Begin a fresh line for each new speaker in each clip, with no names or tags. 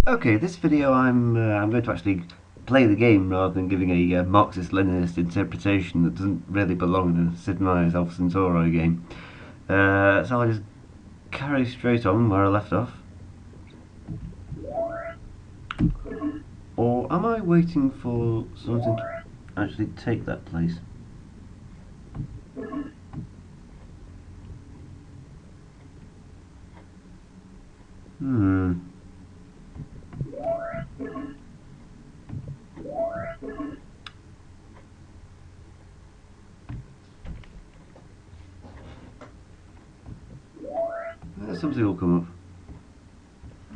Okay, this video I'm going to actually play the game rather than giving a Marxist-Leninist interpretation that doesn't really belong in a Sid Meier's Alpha Centauri game. So I'll just carry straight on where I left off. Or am I waiting for something to actually take that place? Hmm. Something will come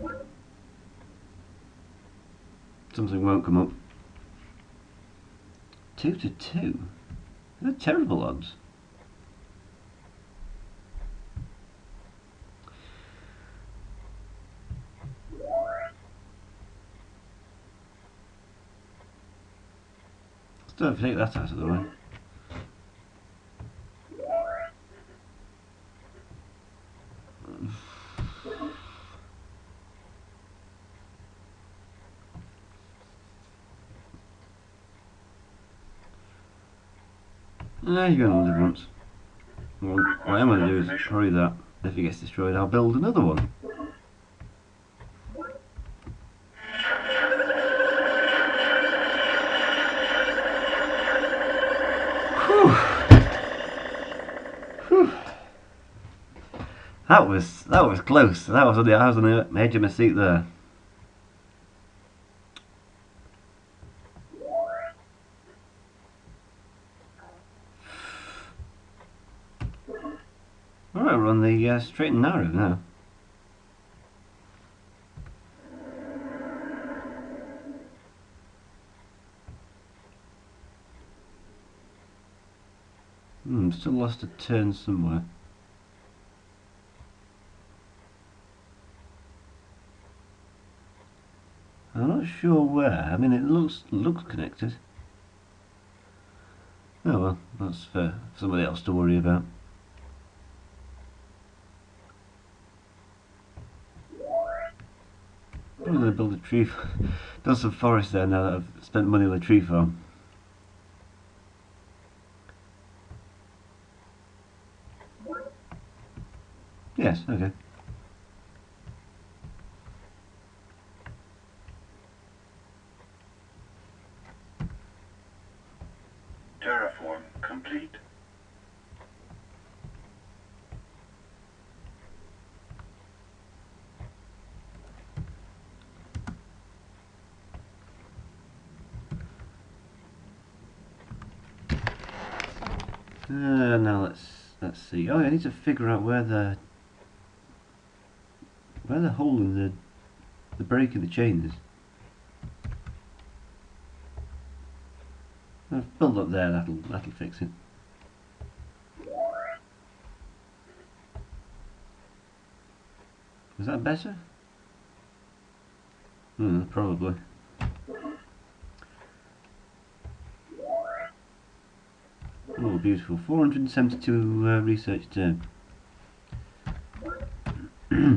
up. Something won't come up. 2 to 2? They're terrible odds. Still have to take that out of the way. You're going to live once. What I'm going to do is destroy that. If it gets destroyed, I'll build another one. Whew. Whew. That was close. I was on the edge of my seat there. Alright, we're on the straight and narrow now. Still lost a turn somewhere. I'm not sure where. I mean, it looks connected. Oh well, that's for somebody else to worry about. I'm going to build a tree. Done some forest there now that I've spent money on a tree farm. Yes, okay.
Terraform complete.
Now let's see. Oh, I need to figure out where the hole in the break in the chain is. I've built up there. That'll fix it. Is that better? Probably. Oh, beautiful. 472 research term. I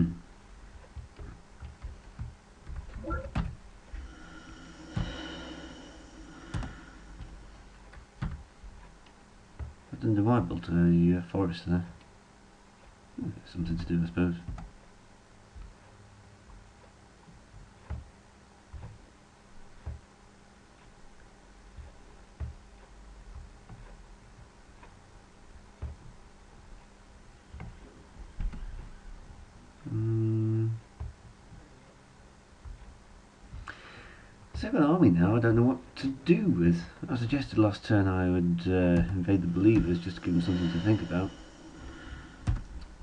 don't know why I built a forest there. Something to do, I suppose. Second army now, I don't know what to do with. I suggested last turn I would invade the Believers just to give them something to think about.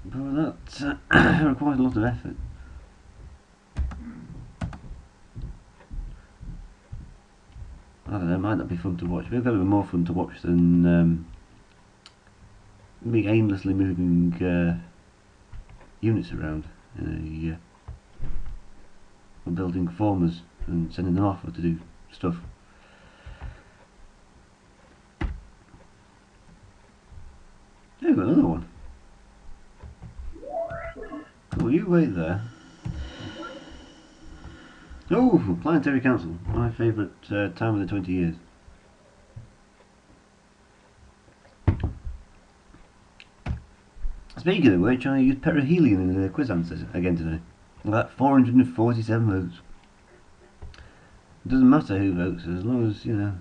But that requires a lot of effort. I don't know, it might not be fun to watch. Maybe that'll be more fun to watch than being aimlessly moving units around in a building formers and sending them off to do stuff. Yeah, got another one. Cool, you wait there. Oh, Planetary Council, my favourite time of the 20 years. Speaking of which, I used perihelion in the quiz answers again today. I got 447 votes. It doesn't matter who votes, as long as, you know,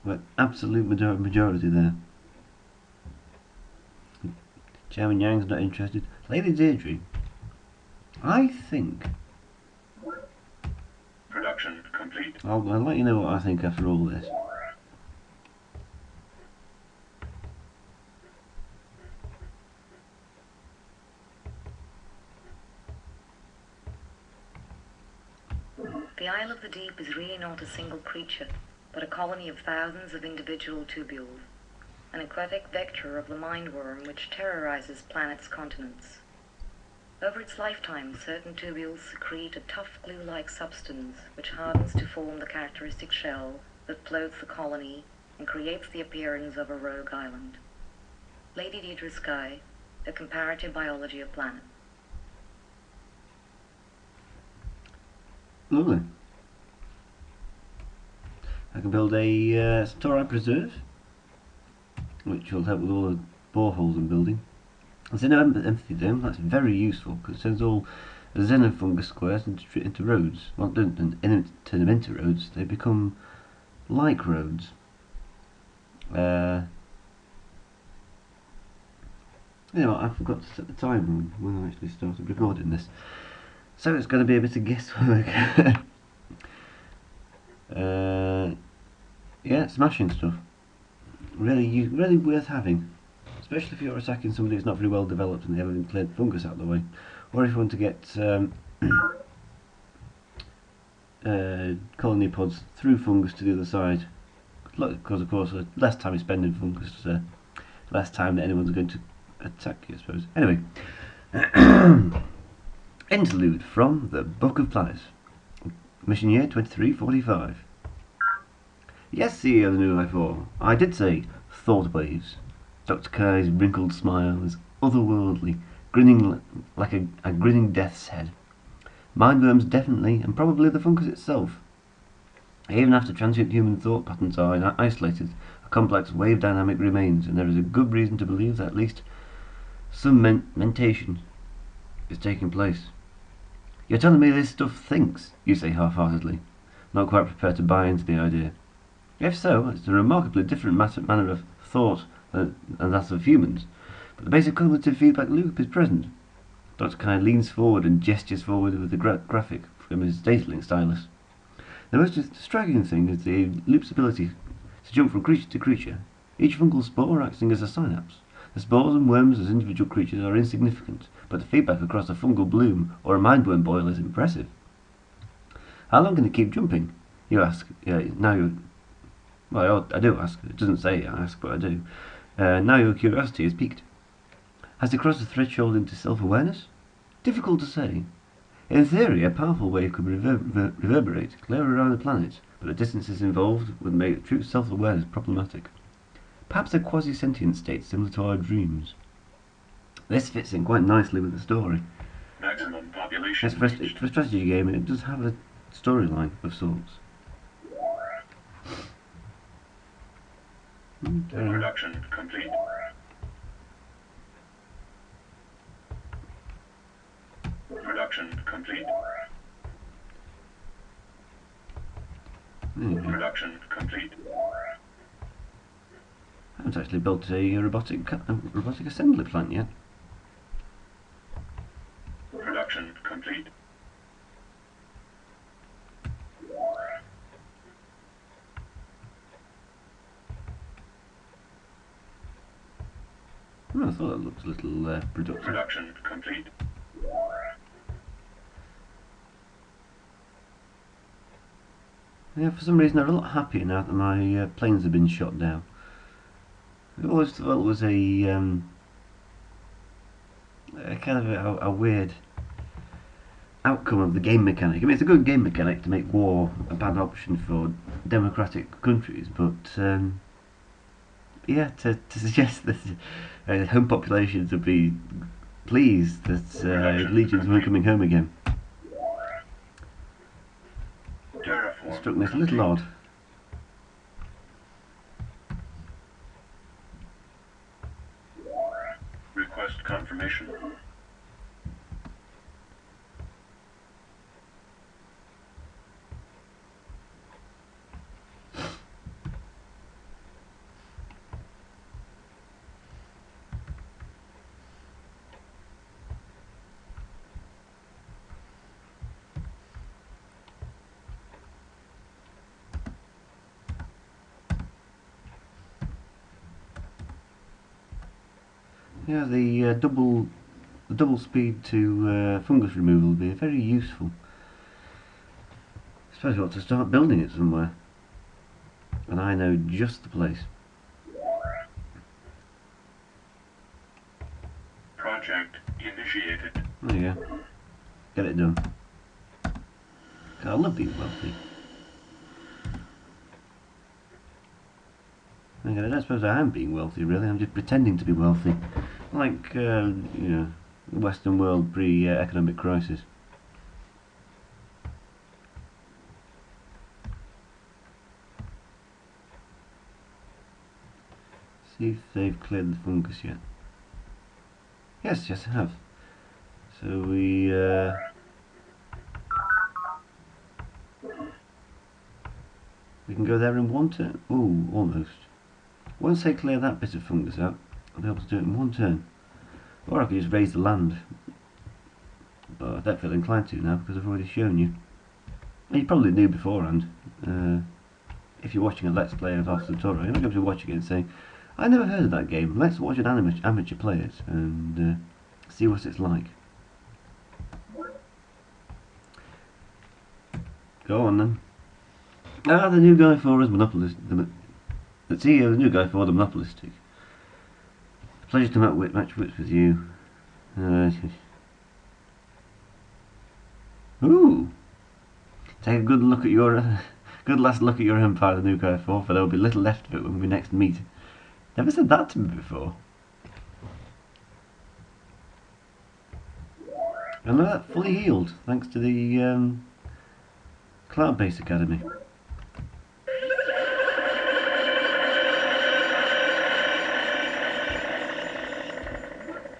got absolute majority there. Chairman Yang's not interested. Lady Deirdre, I think...
Production complete.
I'll let you know what I think after all this.
The Isle of the Deep is really not a single creature, but a colony of thousands of individual tubules, an aquatic vector of the mindworm which terrorizes planets' continents. Over its lifetime, certain tubules secrete a tough glue-like substance which hardens to form the characteristic shell that floats the colony and creates the appearance of a rogue island. Lady Deirdre Sky, A Comparative Biology of Planets.
Lovely. I can build a Centauri preserve, which will help with all the boreholes I'm building. There's no empathy dome. That's very useful because it sends all xenofungus squares into roads. Well, don't turn them into roads. They become like roads. You know, I forgot to set the time when I actually started recording this. So it's going to be a bit of guesswork. Yeah, smashing stuff. Really worth having. Especially if you're attacking somebody who's not very well developed and they haven't cleared fungus out of the way. Or if you want to get colony pods through fungus to the other side. Because of course, less time you spend in fungus, less time that anyone's going to attack you, I suppose. Anyway. Interlude from the Book of Planets. Mission year 2345. Yes, CEO of the new I4. I did say thought waves. Dr. Kai's wrinkled smile is otherworldly, grinning like a grinning death's head. Mindworms definitely, and probably the fungus itself. Even after transient human thought patterns are isolated, a complex wave dynamic remains, and there is a good reason to believe that at least some mentation is taking place. You're telling me this stuff thinks, you say half-heartedly, not quite prepared to buy into the idea. If so, it's a remarkably different manner of thought than that of humans, but the basic cognitive feedback loop is present. Dr. Kai leans forward and gestures forward with the graphic from his datalink stylus. The most striking thing is the loop's ability to jump from creature to creature, each fungal spore acting as a synapse. The spores and worms as individual creatures are insignificant, but the feedback across a fungal bloom or a mindworm boil is impressive. How long can it keep jumping? You ask. Well, I do ask. It doesn't say I ask, but I do. Now your curiosity is piqued. Has it crossed the threshold into self-awareness? Difficult to say. In theory, a powerful wave could reverberate clear around the planet, but the distances involved would make true self-awareness problematic. Perhaps a quasi-sentient state similar to our dreams. This fits in quite nicely with the story.
Maximum population.
It's for a strategy game, and it does have a storyline of sorts.
Production complete. Production complete. Production complete.
I haven't actually built a robotic assembly plant yet.
Production complete.
Oh, I thought that looked a little productive.
Production complete.
Yeah, for some reason I'm a lot happier now that my planes have been shot down. I always thought it was a kind of a weird outcome of the game mechanic. I mean, it's a good game mechanic to make war a bad option for democratic countries, but yeah, to suggest that home populations would be pleased that legions weren't coming home again. struck me as a little odd.
Request confirmation.
Yeah, the double speed to fungus removal would be very useful. I suppose we ought to start building it somewhere, and I know just the place.
Project initiated.
There you go. Get it done. I love being wealthy. I don't suppose I am being wealthy, really. I'm just pretending to be wealthy. Like, you know, the Western world pre-economic crisis. See if they've cleared the fungus yet. Yes, yes, I have. So we can go there in one turn. Ooh, almost. Once they clear that bit of fungus out, I'll be able to do it in one turn. Or I could just raise the land. But I don't feel inclined to now because I've already shown you. You probably knew beforehand. If you're watching a Let's Play of Centauri, you're not going to be watching it and saying, I never heard of that game, let's watch an amateur play it and see what it's like. Go on then. The new guy for us monopolist. The CEO, the new guy for the monopolistic. Pleasure to match wits with you. Ooh! Take a good look at your good last look at your empire, the new guy for there will be little left of it when we next meet. Never said that to me before. And look at that, fully healed, thanks to the cloud-based academy.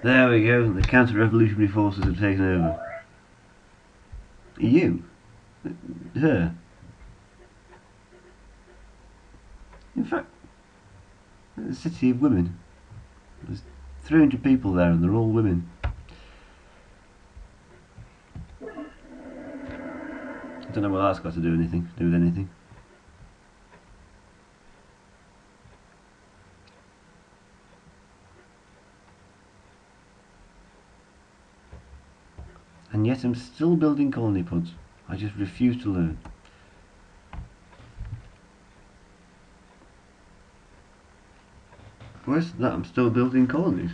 There we go, the counter-revolutionary forces have taken over. You? Her? In fact, the city of women. There's 300 people there and they're all women. I don't know what that's got to do with anything. And yet I'm still building colony pods. I just refuse to learn. Worse than that, I'm still building colonies.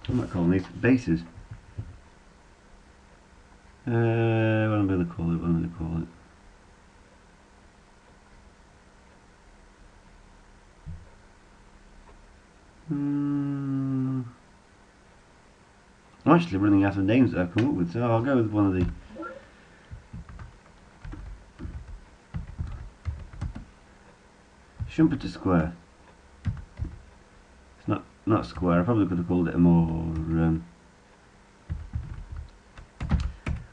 Not colonies, bases. What am I going to call it? I'm actually running out of names that I've come up with, so I'll go with one of the Schumpeter Square. It's not square. I probably could have called it a more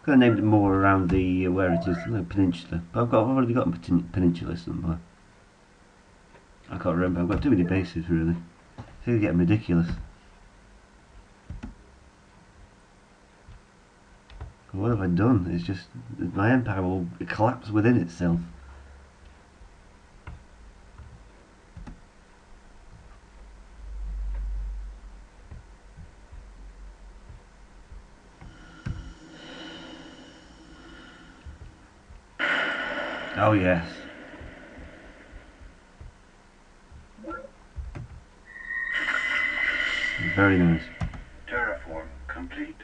could have named it more around the where it is, the peninsula. But I've already got a peninsula somewhere. I can't remember. I've got too many bases really. It's getting ridiculous. What have I done? It's just my empire will collapse within itself. Oh yes. Very nice.
Terraform complete.